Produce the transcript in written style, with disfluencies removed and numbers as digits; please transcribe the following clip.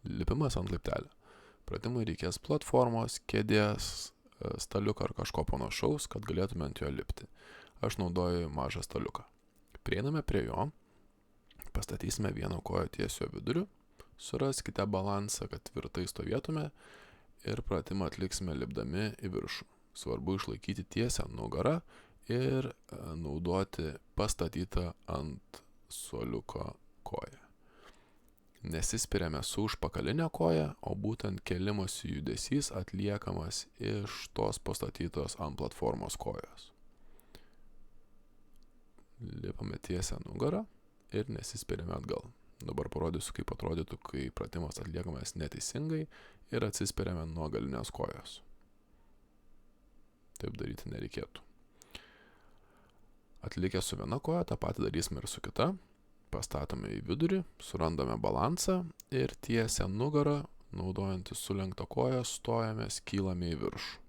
Lipimas ant laiptelio. Pratimui reikės platformos, kėdės, staliuką ar kažko panašaus, kad galėtume ant jo lipti. Aš naudoju mažą staliuką. Prieiname prie jo, pastatysime vieną koją ties jo viduriu, suraskite balansą, kad tvirtai stovėtume ir pratimą atliksime lipdami į viršų. Svarbu išlaikyti tiesią nugarą ir naudoti pastatytą ant suoliuko koją. Nesispiriame su užpakalinė koja, o būtent kėlimosi judesys atliekamas iš tos pastatytos ant platformos kojos. Lipame tiesią nugarą ir nesispiriame atgal. Dabar parodysiu, kaip atrodytų, kai pratimas atliekamas neteisingai ir atsispiriame nuo galinės kojos. Taip daryti nereikėtų. Atlikę su viena koja, tą patį darysime ir su kita. Pastatome į vidurį, surandame balansą ir tiesią nugarą, naudojantis sulenktą koją, stojame, skylame į viršų.